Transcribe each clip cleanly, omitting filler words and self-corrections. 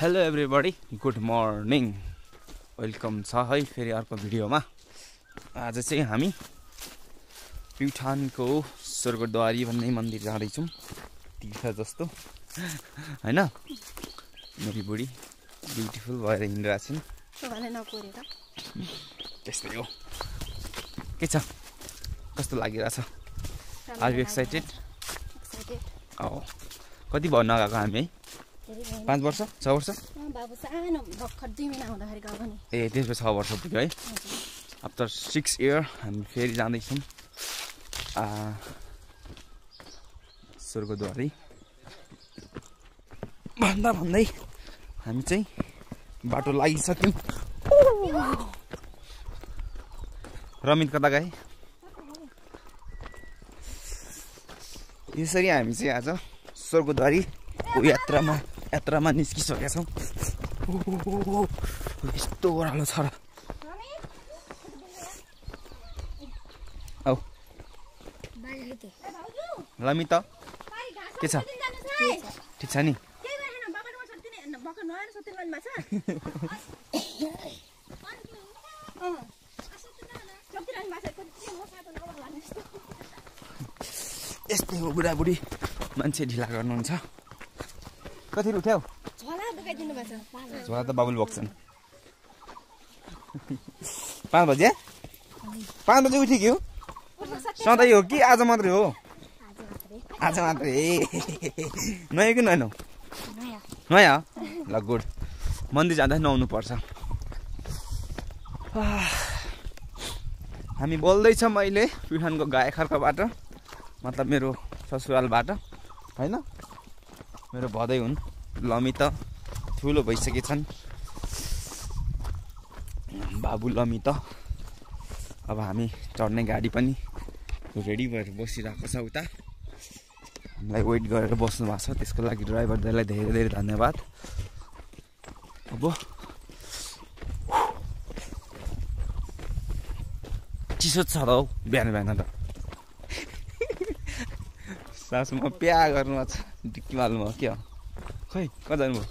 Hello everybody, good morning, welcome छ है फेरि अर्को भिडियोमा। आज चाहिँ हामी प्युठानको स्वर्गद्वारी भन्ने मन्दिर जाँदैछौँ, तीर्थ जस्तो हैन। मेरी बुढी ब्युटिफुल भएर हिँडिरहेको छिन्, त्यस्तै हो। के छ, कस्तो लागिरहेछ? Are you excited? कति भयो नगएको हामी है? 5 वर्ष 6 वर्ष बाबु सानो भर्खर 2 महिना हुँदाखेरि गएको नि। ए त्यसपछि 6 वर्ष पुग्यो है। आफ्टर 6 इयर हामी फेरि जाँदैछौँ स्वर्गद्वारी भन्दा भन्दै हामी चाहिँ बाटो लागिसक्यौँ। रमित कता गए? यसरी हामी चाहिँ आज स्वर्गद्वारी यात्रामा निस्किसकेका छौँ। यस्तो ओह्रालो छ र। औ लमी त के छ? ठिक छ नि? यस्तै हो, बुढाबुढी मान्छे ढिला गर्नुहुन्छ। कति उठ्यौ? झोला त बाबुले बोक्छन्। 5 बजे? 5 बजे उठ्यो कि हो? सधैँ हो कि आज मात्रै हो? आज मात्रै। नयाँ कि नयाँ? नयाँ? ल गुड। मन्दिर जाँदा नुहाउनु पर्छ। हामी बोल्दैछौँ अहिले प्युठानको गाईखर्कबाट, मतलब मेरो ससुरालबाट हैन। मेरो भदै हुन्, लमी त ठुलो भइसकेछन्। बाबु लमी त अब हामी चढ्ने गाडी पनि रेडी भएर बसिरहेको छ उता। हामीलाई वेट गरेर बस्नु भएको छ, त्यसको लागि ड्राइभर दाइलाई धेरै धेरै धन्यवाद। अब चिसो छ त हौ बिहान बिहान त। सासुमा प्या गर्नु छ, डिक्की हाल्नु भयो क्या? खै कता जानुभयो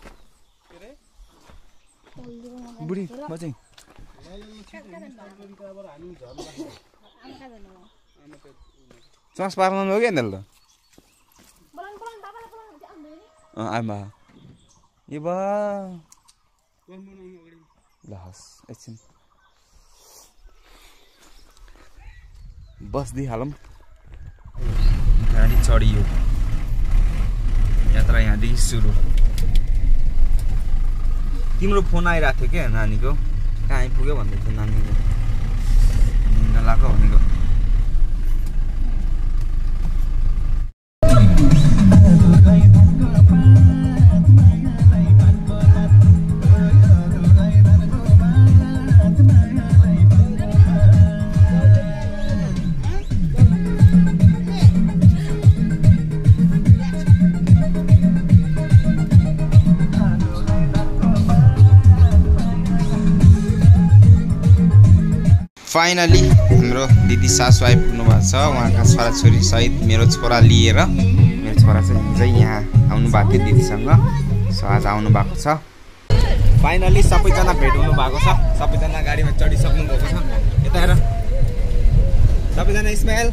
बुढी? म चाहिँ चस पार्नु हो क्या नि त। आमा ए बा ल हस्, एकछिन बस्दिहालौँ। गाडी चढियो, यात्रा यहाँदेखि सुरु। तिम्रो फोन आइरहेको थियो क्या नानीको, कहाँ आइपुग्यो भन्दै थियो नानीको, हिँड्न लाग्यो भनेको। फाइनली हाम्रो दिदी सासु आइपुग्नु भएको छ, उहाँका छोराछोरी सहित मेरो छोरा लिएर। मेरो छोरा चाहिँ हिजै यहाँ आउनु भएको थियो दिदीसँग, सो आज आउनु भएको छ। फाइनली सबैजना भेट हुनु भएको छ, सबैजना गाडीमा चढिसक्नु भएको छ। यता हेर सबैजना, इस्माइल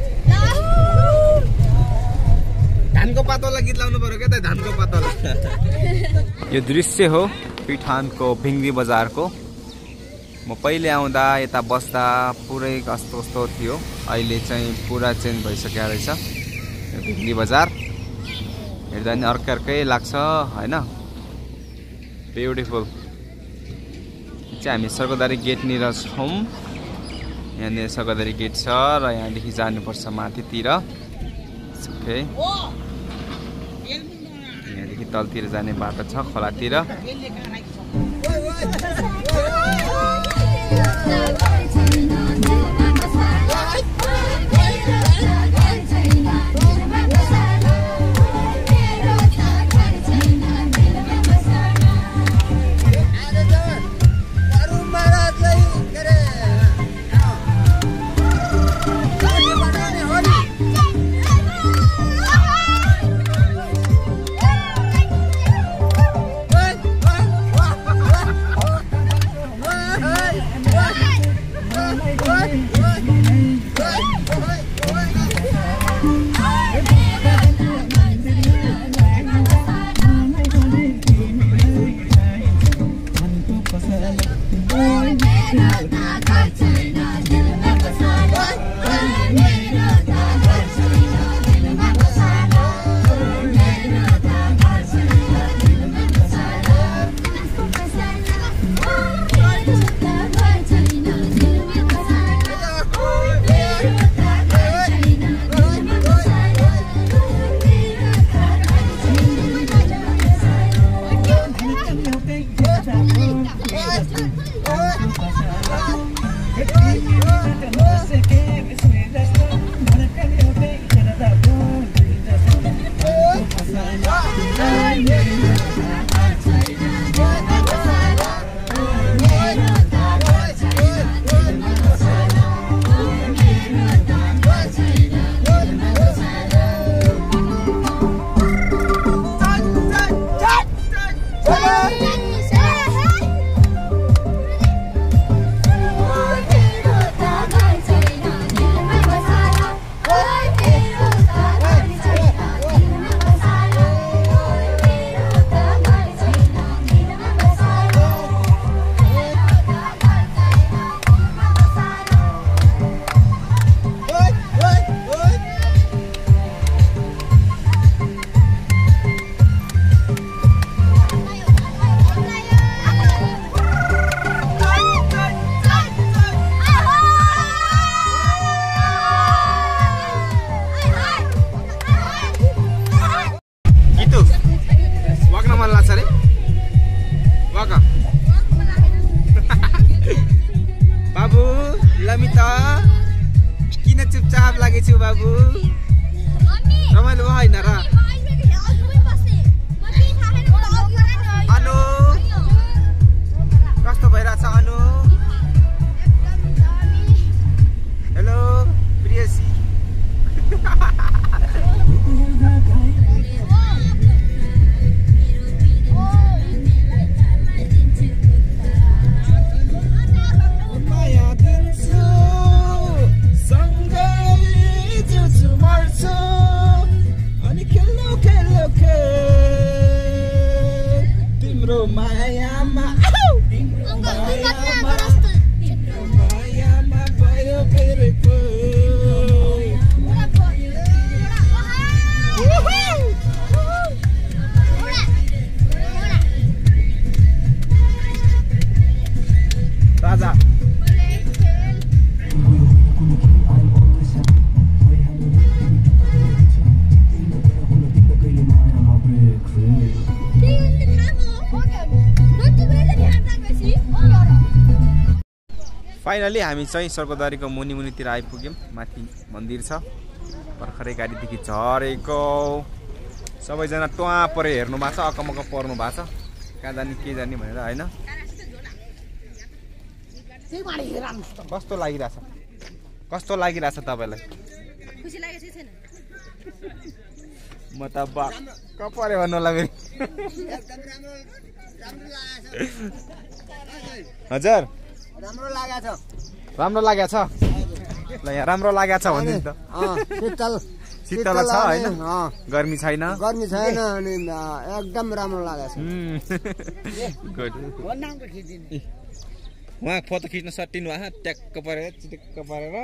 धानको पातोला गीत लाउनु पर्यो क्या त, धानको पातोला। यो दृश्य हो प्युठानको भिङ्गी बजारको। म पहिले आउँदा यता बस्दा पुरै कस्तो कस्तो थियो, अहिले चाहिँ पुरा चेन्ज भइसकेको रहेछ यो भिङ्गी बजार। हेर्दा नि अर्कै लाग्छ हैन, ब्युटिफुल। चाहिँ हामी स्वर्गद्वारी गेटनिर छौँ। यहाँनिर स्वर्गद्वारी गेट छ र यहाँदेखि जानुपर्छ माथितिर। ओके, यहाँदेखि तलतिर जाने बाटो छ, खोलातिर। बाबु रमाइलो होइन र अनु कस्तो भइरहेछ अनु हेलो प्रियसी राजा फाइनली हामी चाहिँ स्वर्गद्वारीको मुनि मुनितिर आइपुग्यौँ। माथि मन्दिर छ, भर्खरै गाडीदेखि झरेको सबैजना टुवा परे हेर्नु भएको छ, अकमक पर्नु भएको छ, कहाँ जाने के जाने भनेर होइन। कस्तो लागिरहेछ तपाईँलाई? म त बक्क परे भन्नु होला फेरि। हजुर राम्रो लागेको छ ल, यहाँ राम्रो लागेको छ भन्नु त। शीतल छ होइन, गर्मी छैन अनि एकदम राम्रो लागेको छ। गुड। उहाँ फोटो खिच्न सटिनु भयो ट्याक्क परेर चिटिक्क परेर।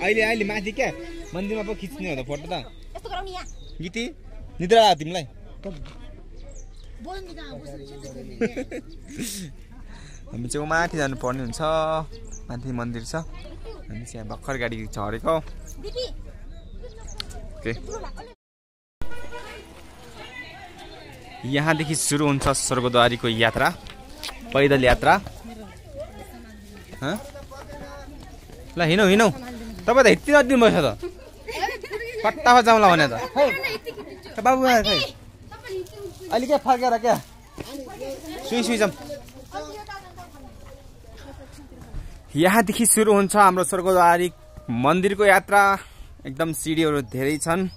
अहिले माथि क्या मन्दिरमा पो खिच्ने हो त फोटो त। गीति निद्रा लाग्यो तिमीलाई? हामी चाहिँ माथि जानुपर्ने हुन्छ, माथि मन्दिर छ। हामी चाहिँ यहाँ भर्खर गाडी झरेको। यहाँदेखि सुरु हुन्छ स्वर्गद्वारीको यात्रा, पैदल यात्रा। ल हिँडौँ तपाईँ त यति नदिनु भएछ त, कट्टामा जाउँला भने त बाबु अहिले क्या फर्केर क्या सुई जाउँ। यहाँदेखि सुरु हुन्छ हाम्रो स्वर्गद्वारी मन्दिरको यात्रा। एकदम सिडीहरू धेरै छन्,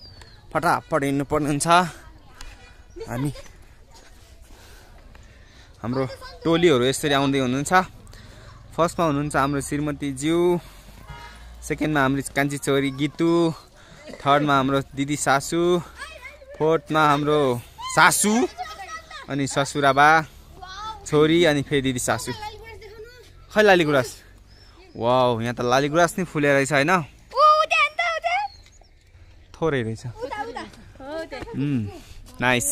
फटाफट हिँड्नुपर्ने हुन्छ। हाम्रो टोलीहरू यसरी आउँदै हुनुहुन्छ। फर्स्टमा हुनुहुन्छ हाम्रो श्रीमतीज्यू, सेकेन्डमा हाम्रो कान्छी छोरी गीतु, थर्डमा हाम्रो दिदी सासू, फोर्थमा हाम्रो सासू अनि ससुराबा छोरी अनि फेरि दिदी सासू। खै लालीगुराँस वाउ यहाँ त लालीगुराँस नै फुलेर रहेछ हैन थोरै रहेछ नाइस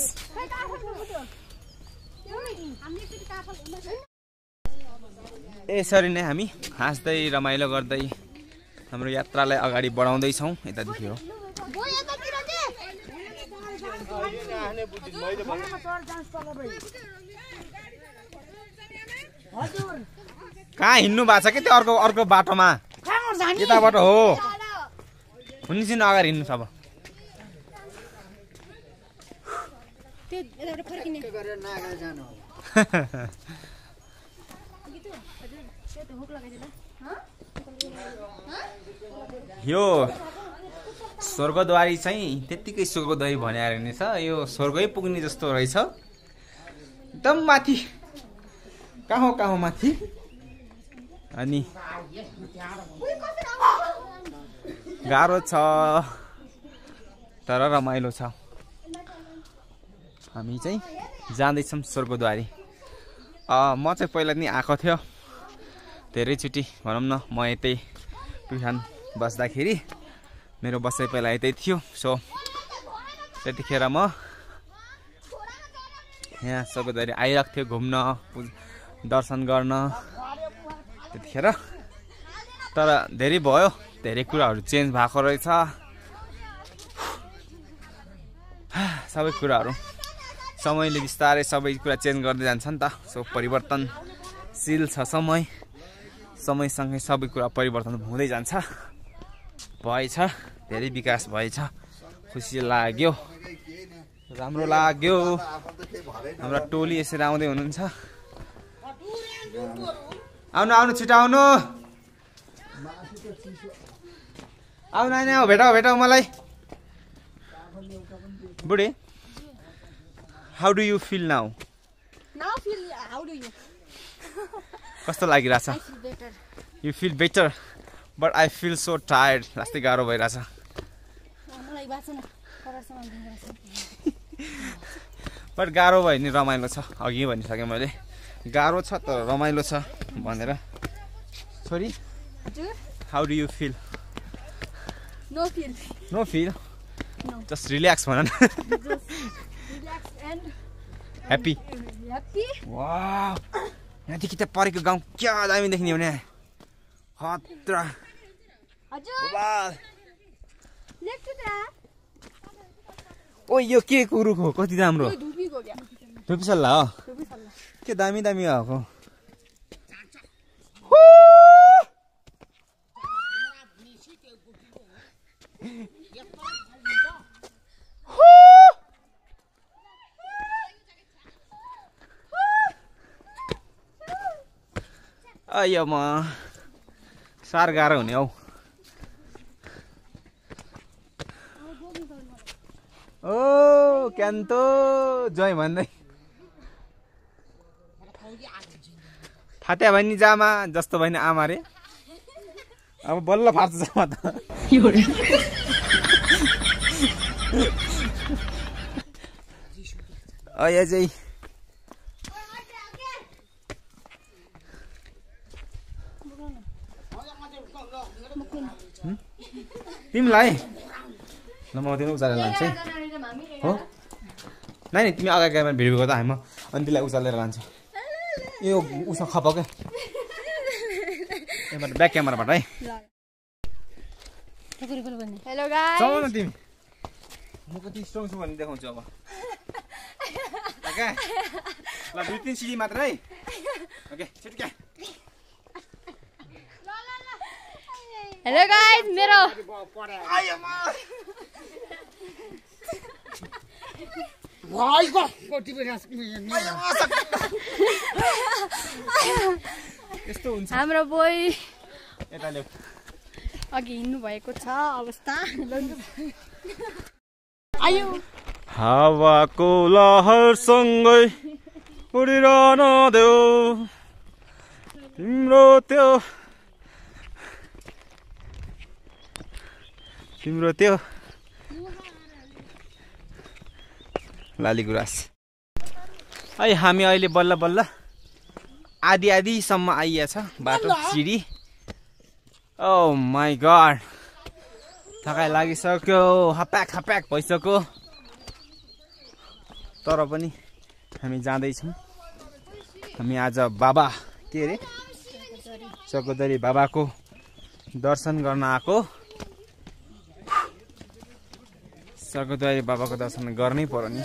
यसरी नै हामी हाँस्दै रमाइलो गर्दै हाम्रो यात्रालाई अगाडि बढाउँदैछौँ यतादेखि हो कहाँ हिँड्नु भएको छ कि त्यो अर्को बाटोमा यताबाट हो हुन्छन् अगाडि हिँड्नु अब यो स्वर्गद्वारी चाहिँ त्यत्तिकै स्वर्गद्वारी भने रहेछ यो स्वर्गै पुग्ने जस्तो रहेछ एकदम माथि कहाँ माथि अनि गाह्रो छ तर रमाइलो छ हामी चाहिँ जाँदैछौँ स्वर्गद्वारी म चाहिँ पहिला नि आएको थियो धेरैचोटि भनौँ न म यतै प्युठान बस्दाखेरि मेरो बसाइ पहिला यतै थियो सो त्यतिखेर म यहाँ स्वर्गद्वारी आइरहेको थियो घुम्न दर्शन गर्न त्यतिखेर तर धेरै भयो धेरै कुराहरू चेन्ज भएको रहेछ सबै कुराहरू समयले बिस्तारै सबै कुरा चेन्ज गर्दै जान्छ नि त सो परिवर्तनशील छ समयसँगै सबै कुरा परिवर्तन हुँदै जान्छ भएछ धेरै विकास भएछ खुसी लाग्यो राम्रो लाग्यो हाम्रो टोली यसरी आउँदै हुनुहुन्छ आउनु छिटो आउनु भेटाऊ मलाई बुढी how do you feel now how do you कस्तो लागिरहेछ you feel better but I feel so tired लास्टै गाह्रो भइरहेछ बट गाह्रो भयो नि रमाइलो छ अघि भनिसकेँ मैले गाह्रो छ तर रमाइलो छ भनेर छोरी how do you feel no feel just relax भन न happy wow यहाँदेखि त परेको गाउँ क्या दामी देख्ने हो नि खतरा ओ यो के रुख हो कति राम्रो धुपीसल्ला हो के दामी भएको अयो म साह्रो गाह्रो हुने हौ ओ क्यान्तो जय भन्दै फाट्या भनी जामा जस्तो भएन आमा रे अब बल्ल फाट्छ जामा त अया चाहिँ तिमीलाई ल म तिमीलाई उचालेर लान्छु हो नानी तिमी अगाडि भिडियो गर्दा हामी अनि त्यसलाई उचालेर लान्छु यो उसँग खप क्या यहाँबाट ब्याक क्यामेराबाट है हेलो गाइस चल न तिमी म कति स्ट्रङ छु भन्ने देखाउँछु अब ओके ल 2-3 सिडी मात्र है ओके छिटो हेलो गाइस मेरो यस्तो हुन्छ हाम्रो बोय यता ल्याउ अघि हिँड्नु भएको छ अवस्था हावाको लहरसँगै उडिरहन देऊ तिम्रो त्यो लालीगुराँस है हामी अहिले बल्ल आदीसम्म आइएछ बाटो सिडी। ओ माई गॉड थकाइ लागिसक्यो, हप्याक हप्याक भइसक्यो। तर पनि हामी जाँदैछौँ। हामी आज बाबा के अरे चकोदरी बाबाको दर्शन गर्न आएको। चकोदरी बाबाको दर्शन गर्नै पर्यो नि।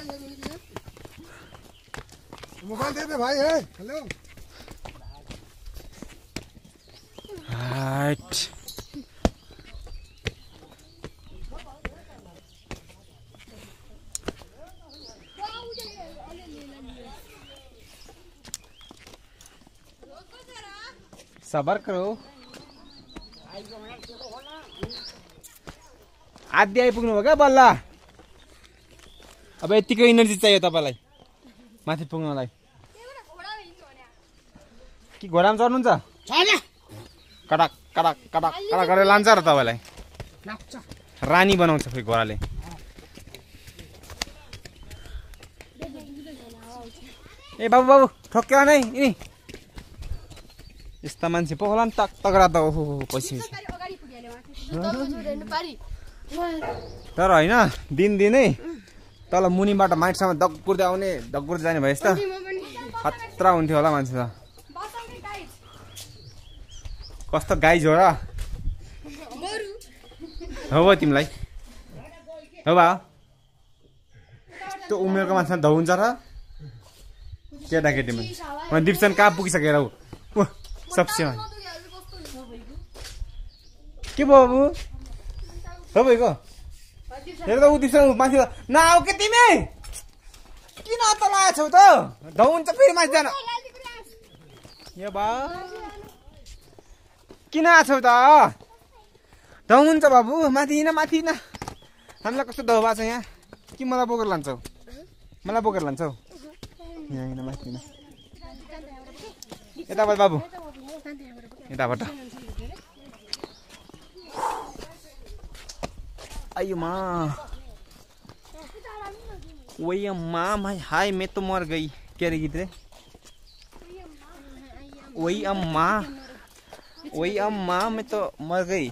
मोबाइल दे दे भाइ है। हेलो राइट सबर करो। आधी आइपुग्नु भयो क्या बल्ल। अब यतिको इनर्जी चाहियो तपाईँलाई माथि पुग्नलाई। कि घोडामा चढ्नुहुन्छ? कडक कडक कडक कडक गरेर लान्छ र तपाईँलाई। रानी बनाउँछ फेरि घोडाले। ए बाबु बाबु ठोक्यो नै यिनी यस्ता मान्छे पो होला नि तक तगडा त। ओहो पछि तर होइन दिनदिनै तल मुनिबाट माइटसम्म दगुर्दै आउने दगुर्दै जाने भएछ त खतरा हुन्थ्यो होला मान्छे त। कस्तो गाइज हो र हो तिमीलाई हो बा त्यो उमेरको मान्छे धौ हुन्छ र केटाकेटीमा। म दिप्सन कहाँ पुगिसकेर हौ सबसे के भयो बाबु हो भइगयो हेर त ऊ दिप्सन मान्छे नआऊ के तिमी किन त लगाएको छौ त धौ हुन्छ फेरि मान्छे जान। यो बा किन आछौ त धौ हुन्छ बाबु माथि न माथि न। हामीलाई कस्तो धौ भएको छ यहाँ कि मलाई बोकेर लान्छौ? मलाई बोकेर लान्छौ? यहाँ होइन माथि न यताबाट बाबु यताबाट। आयो माँ वही अम्मा भाई हाय मैं तो मर गई। क्या रे गीत रे? वही अम्मा मैं तो मर गई।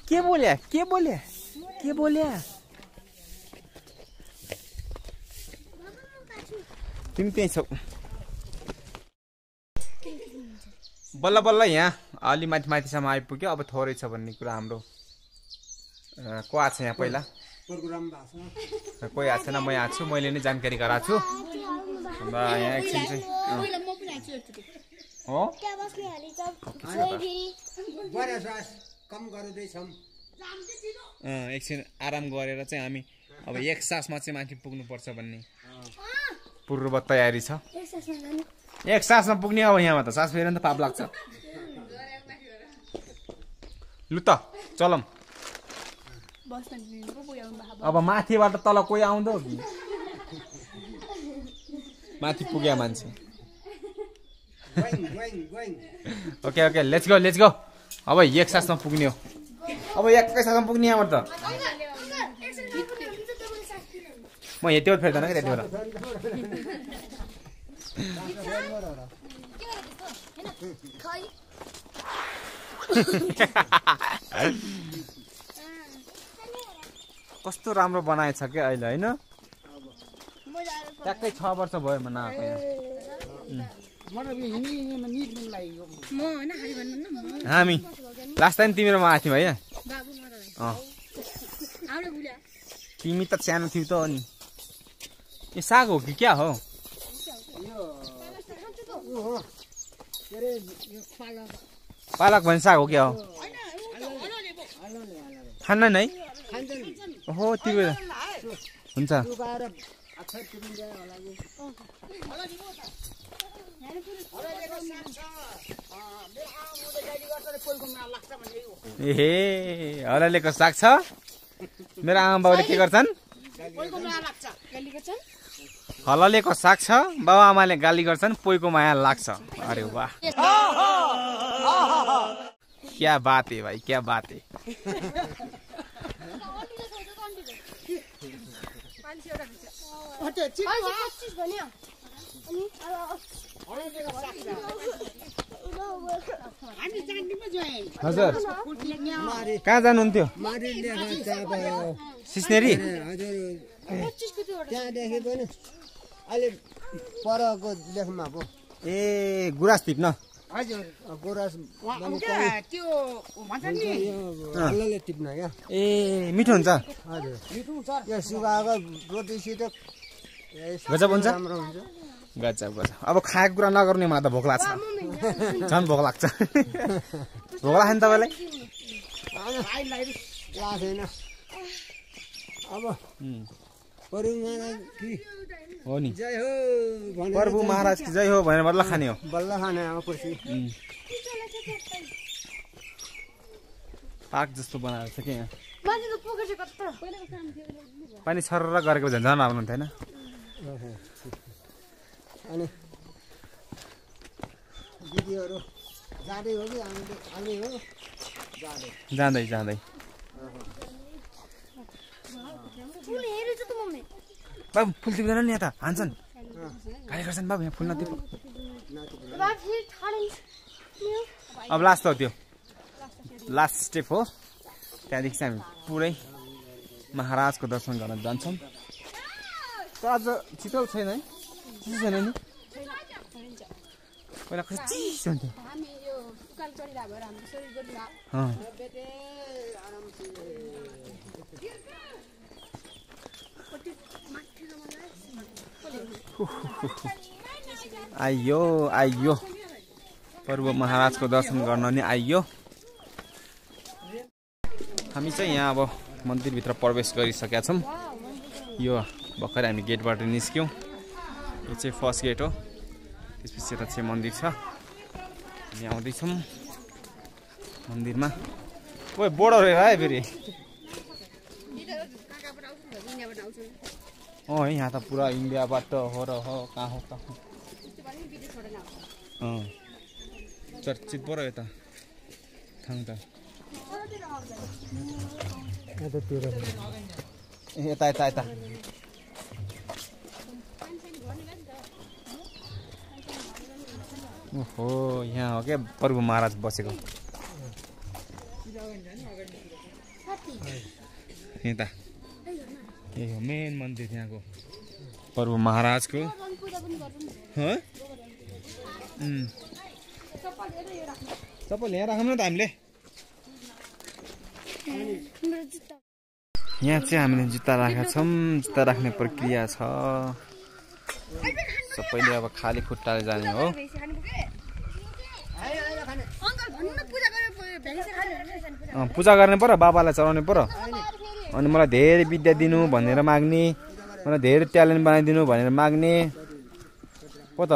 के बोलिया के बोलिया के बोलिया? तिमी त्यही छौ बल्ल बल्ल यहाँ अलि माथि माथिसम्म आइपुग्यो। अब थोरै छ भन्ने कुरा हाम्रो को आएको छ यहाँ पहिला कोही आएको छैन। म यहाँ छु मैले नै जानकारी गराएको छु। अन्त यहाँ एकछिन चाहिँ हो एकछिन आराम गरेर चाहिँ हामी अब एक सासमा चाहिँ माथि पुग्नुपर्छ भन्ने पूर्व तयारी छ। एक सासमा पुग्ने अब यहाँमा त सास फेरि त पाप लाग्छ। लु त चलम अब माथिबाट तल कोही आउँदो कि माथि पुग्या मान्छे। ओके ओके लेट्स गो अब एक सासमा पुग्ने हो। अब एकै सासमा पुग्ने यहाँबाट त म यति बेला फेर्दैन क्या त्यति बेला। कस्तो राम्रो बनाएछ क्या अहिले होइन? ट्याक्कै 6 वर्ष भयो म नआएको यहाँ। हामी लास्ट टाइम तिम्रो मा आएको थियौ है? तिमी त सानो थियौ त अनि। यो साग हो कि क्या हो? पालक भन्ने साग हो क्या हो? खान्न नै ओहो त्यो हुन्छ। ए हललेको साग छ? मेरो आमा बाउले के गर्छन्? हललेको साग छ बाबा आमाले गाली गर्छन् पोइको माया लाग्छ। अरे वाह क्या बात है भाई क्या बात है। 25 भन्यो अनि हजुर कहाँ जानुहुन्थ्यो सिस्नेरी त्यहाँदेखि पनि अहिले परको लेखमा पो ए गुराँस टिप्न गोरास हल्लाले टिप्न क्या ए मिठो हुन्छ हजुर यो सुकाएको रोटीसित गजब हुन्छ राम्रो हुन्छ गजब गजब अब खाएको कुरा नगर्ने मलाई त भोक लाग्छ झन् भोक लाग्छ भोक लाग्छ नि तपाईँलाई लाग्दैन अब हो नि जय हो प्रभु महाराज की जय हो भनेर बल्ल खाने हो बल्ल खाने अब पछि पाक जस्तो बनाएको छ कि यहाँ मान्छे त पोखरी कत्रो पानी छर्र गरेको झन् झन् आउनु थिएन अनि दिदीहरू जाँदै हो कि आउने हो जाँदै जाँदै फुल हेरेछु त मम्मी बाबु फुल टिप्दैन नि यता हान्छन् गाली गर्छन् बाबु यहाँ फुल नटिप बा फेरि ठाडै अब लास्ट हो त्यो लास्ट स्टेप हो त्यहाँदेखि चाहिँ हामी पुरै महाराजको दर्शन गर्न जान्छौँ तर आज शीतल छैन है चिसो छैन नि पहिला कस्तो चिसो हुन्थ्यो हामी यो उकालो चढिरहेको भएर हाम्रो शरीर गरिरहेको आइयो आइयो प्रभु महाराजको दर्शन गर्न नि आइयो हामी चाहिँ यहाँ अब मन्दिरभित्र प्रवेश गरिसकेका छौँ यो भर्खर हामी गेटबाट निस्क्यौँ यो चाहिँ फर्स्ट गेट हो त्यसपछि यता चाहिँ मन्दिर छ हामी आउँदैछौँ मन्दिरमा ओ बोर्डर है फेरि अँ है यहाँ त पुरा इन्डियाबाट हो र हो कहाँ हो कहाँ अँ चर्चित पो यता ठाउँ त यता यता यता ओहो यहाँ हो क्या प्रभु महाराज बसेको यता ए हो मेन मन्दिर त्यहाँको प्रभु महाराजको चप्पल यहाँ राखौँ न त हामीले यहाँ चाहिँ हामीले जुत्ता राखेका छौँ जुत्ता राख्ने प्रक्रिया छ सबैले अब खाली खुट्टाले जाने हो पूजा गर्ने पर्यो बाबालाई चढाउने पर्यो अनि मलाई धेरै विद्या दिनु भनेर माग्ने मलाई धेरै ट्यालेन्ट बनाइदिनु भनेर माग्ने हो त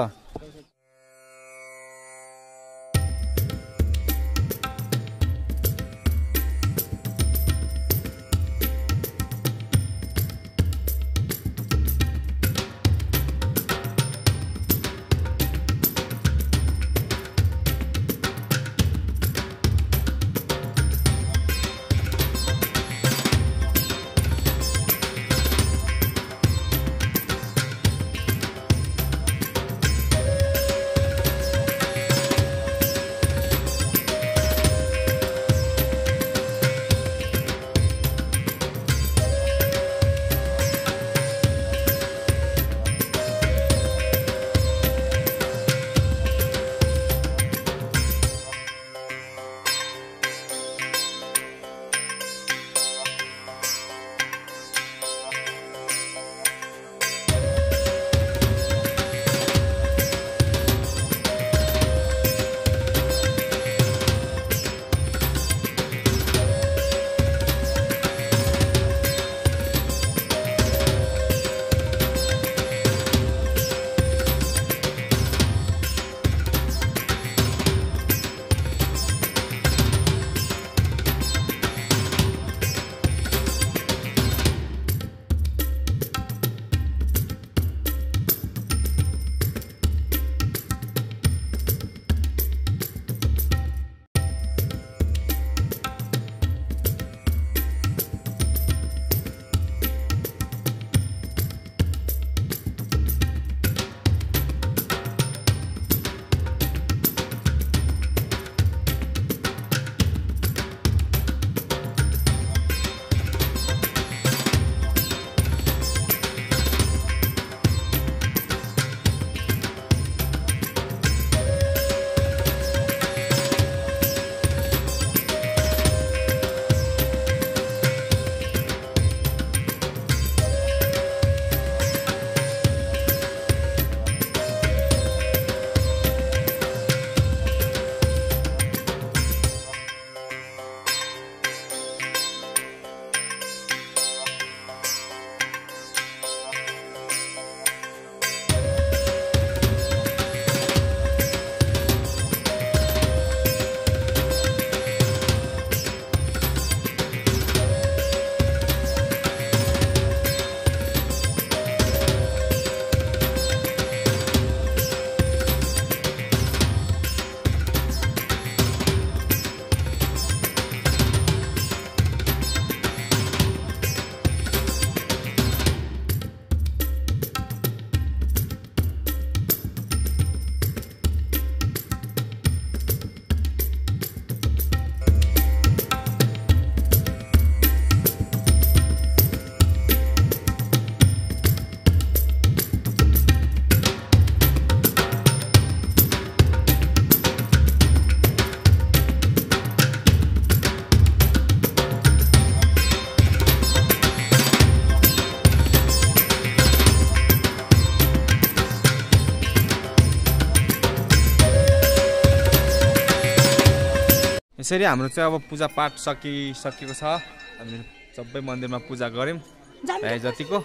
यसरी हाम्रो चाहिँ अब पूजापाठ सकिएको छ। हामी सबै मन्दिरमा पूजा गऱ्यौँ भए जतिको।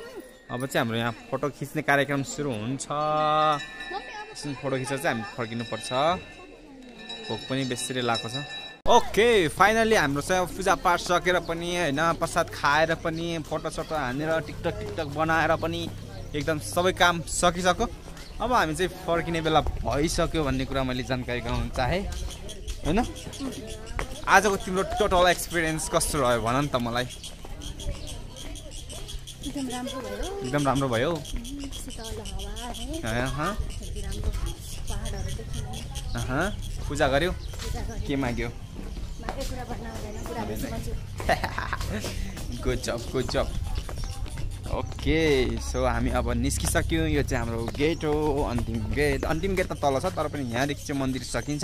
अब चाहिँ हाम्रो यहाँ फोटो खिच्ने कार्यक्रम सुरु हुन्छ। फोटो खिचेर चाहिँ हामी फर्किनुपर्छ। भोक पनि बेसरी लागेको छ। ओके फाइनली हाम्रो चाहिँ पूजापाठ सकेर पनि होइन प्रसाद खाएर पनि फोटोसोटो हानेर टिकटक बनाएर पनि एकदम सबै काम सकिसक्यो। अब हामी चाहिँ फर्किने बेला भइसक्यो भन्ने कुरा मैले जानकारी गराउन चाहेँ होइन। आजको तिम्रो टोटल एक्सपिरियन्स कस्तो रह्यो भन न त मलाई। एकदम राम्रो भयो। पूजा गर्यो के माग्यो? गुड जब। ओके सो हामी अब निस्किसक्यौँ। यो चाहिँ हाम्रो गेट हो, अन्तिम गेट त तल छ तर पनि यहाँदेखि चाहिँ मन्दिर सकिन्छ।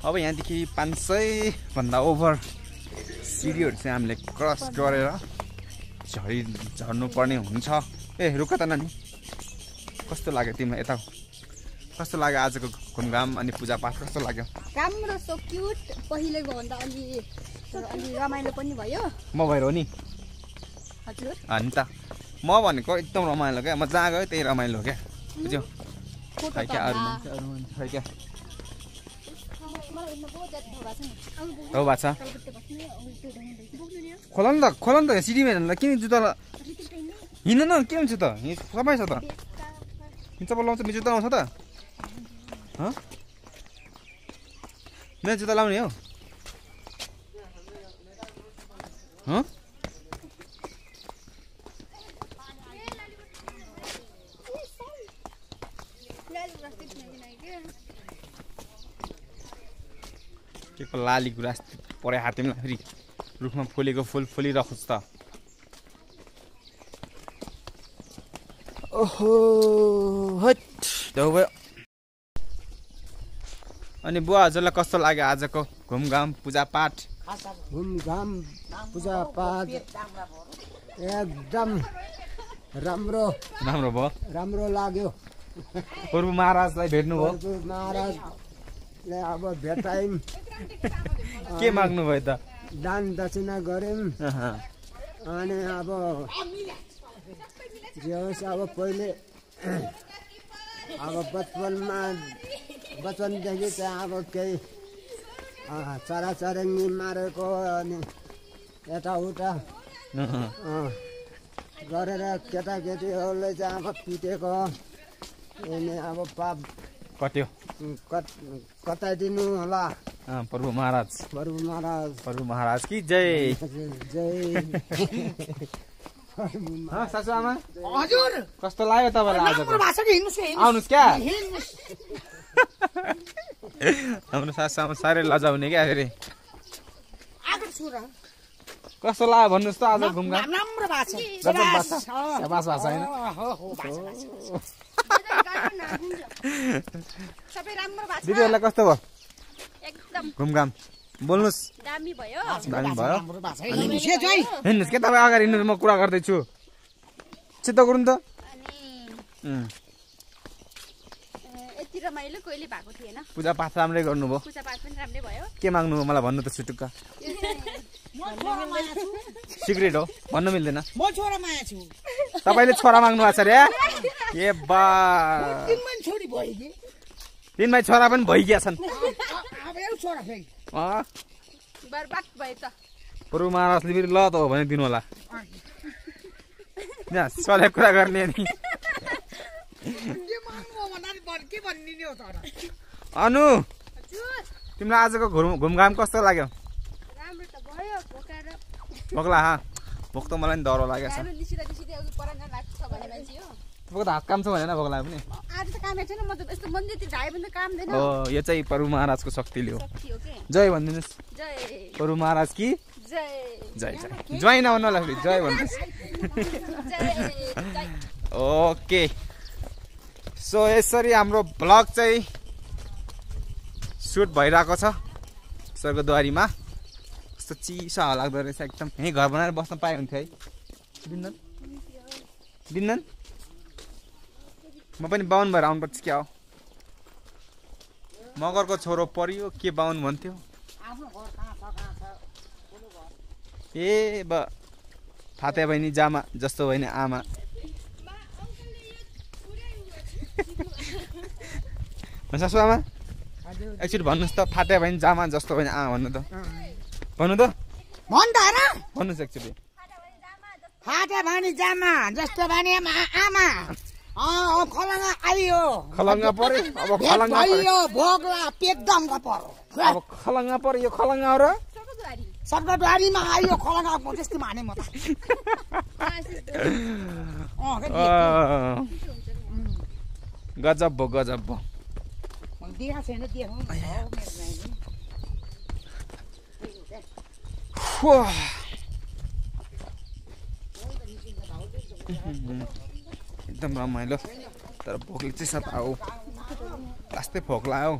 अब यहाँदेखि 500 भन्दा ओभर सिडीहरू चाहिँ हामीले क्रस गरेर झर्नु पर्ने हुन्छ। ए रुक त नानी, कस्तो लाग्यो तिमीलाई यता? कस्तो लाग्यो आजको घुमघाम अनि पूजापाठ कस्तो लाग्यो? राम्रो, सो क्युट। पहिलेको भन्दा अलि रमाइलो पनि भयो। म भएर हो नि हजुर अनि त म भनेको एकदम रमाइलो क्या। म जहाँ गयो त्यही रमाइलो क्या, बुझ्यौ? खै क्या अरू खै क्या हो भएको छ। खोला नि त सिडीमा हेर्नु किन जुत्ता हिँड्नु न के हुन्छ त? सबै छ त चप्पल लाउँछ, मेरो जुत्ता लाउँछ त? मेरो जुत्ता लाउने हो? के को लाली गुराँस परे हातैमा फेरि रुखमा फुलेको फुल फुलिरहोस् त। ओहो हट भयो। अनि बुवा हजुरलाई कस्तो लाग्यो आजको घुमघाम पूजापाठ? घुमघाम पूजापाठ एकदम राम्रो लाग्यो। पूर्व महाराजलाई भेट्नु भयो? महाराजले अब भेटायौँ। के माग्नु भयो त? दान दक्षिणा गऱ्यौँ। अनि अब जे होस् अब पहिले अब बचपनदेखि चाहिँ अब केही चराचुरुङ्गी मारेको अनि यताउता गरेर केटाकेटीहरूले चाहिँ अब पिटेको अनि अब पाप कट्यो कताइदिनु होला। प्रभु महाराज की जय। सासु आमा हजुर कस्तो लाग्यो तपाईँलाई आजको? आउनुहोस् क्या। हाम्रो सासु आमा साह्रै लजाउने क्या फेरि। कस्तो लाग्यो भन्नुहोस् त आज घुमघाम? राम्रो भएको छ। दिदीहरूलाई कस्तो भयो घुमघाम? बोल्नुहोस्। दामी भयो। हिँड्नुहोस् क्या तपाईँ अगाडि हिँड्नुहोस्, म कुरा गर्दैछु। चित्त गर्नु त। यति रमाइलो कहिले भएको थिएन। पूजापाठ राम्रै गर्नुभयो? पूजापाठ पनि राम्रै भयो। के माग्नु हो मलाई भन्नु त छुटुक्क। सिक्रेट हो भन्नु मिल्दैन। म छोरा माया छु। तपाईँले छोरा माग्नु भएको छ रे? ए बा तिनमा छोरा पनि भइगया छन्। बर्बाद भयो त। प्रभु महाराजले फेरि ल त हो भने दिनु होला। सधैँ कुरा गर्ने नि। अनु तिमीलाई आजको घुमघाम कस्तो लाग्यो? राम्रो त भयो। भोकला भोक त मलाई नि डह्रो लागेको छ। तपाईँको त हात काम छ भनेन भोक लाग्यो पनि? हो यो चाहिँ प्रभु महाराजको शक्तिले हो। जय भनिदिनुहोस्। प्रभु महाराज की जय। जय नभन्नु होला फेरि जय भन्नुहोस्। ओके सो यसरी हाम्रो भ्लग चाहिँ सुट भइरहेको छ स्वर्गद्वारीमा। कस्तो चिसो हावा लाग्दो रहेछ एकदम। यहीँ घर बनाएर बस्न पाए हुन्थ्यो है। दिन्नन् म पनि बाहुन भएर आउनुपर्छ क्या हो? मगरको छोरो परियो के बाहुन भन्थ्यो? आफ्नो घर कहाँ छ ए ब फाते बहिनी जामा जस्तो होइन आमा सासु आमा एकचोटि भन्नुहोस् त फाटे बहिनी जामा जस्तो होइन आमा भन्नु त भन्नु त भन्नुहोस् एकचोटि फाटे भने जामा जस्तो भने आमा खलङ्गा आइयो खलङ्गा पर्यो अब खलङ्गा आइयो भोगला पेटदमका पर्यो अब खलङ्गा पर्यो यो खलङ्गा र सर्कटवारीमा आइयो खलङ्गा जस्तै माने म त गजब भो गजब भो देखा छैन देखौँ एकदम रमाइलो तर भोकले चाहिँ साथ आऊ लास्टै भोक लाग्यो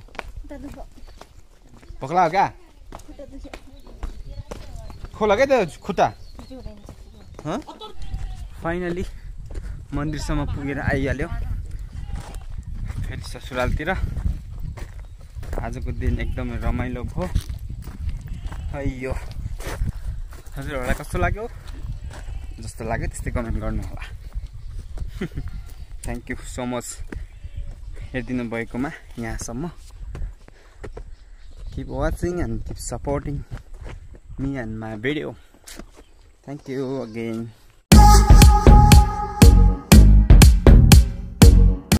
भोक लाग्यो क्या खोला क्या त्यो खुट्टा फाइनली मन्दिरसम्म पुगेर आइहाल्यो फेरि ससुरालतिर आजको दिन एकदमै रमाइलो भयो अಯ್यो हजुरहरूलाई कस्तो लाग्यो जस्तो लाग्यो त्यस्तै कमेन्ट गर्नु होला थ्याङ्क यू सो मच हेरिदिनु भएकोमा यहाँसम्म keep watching and keep supporting me and my video thank you again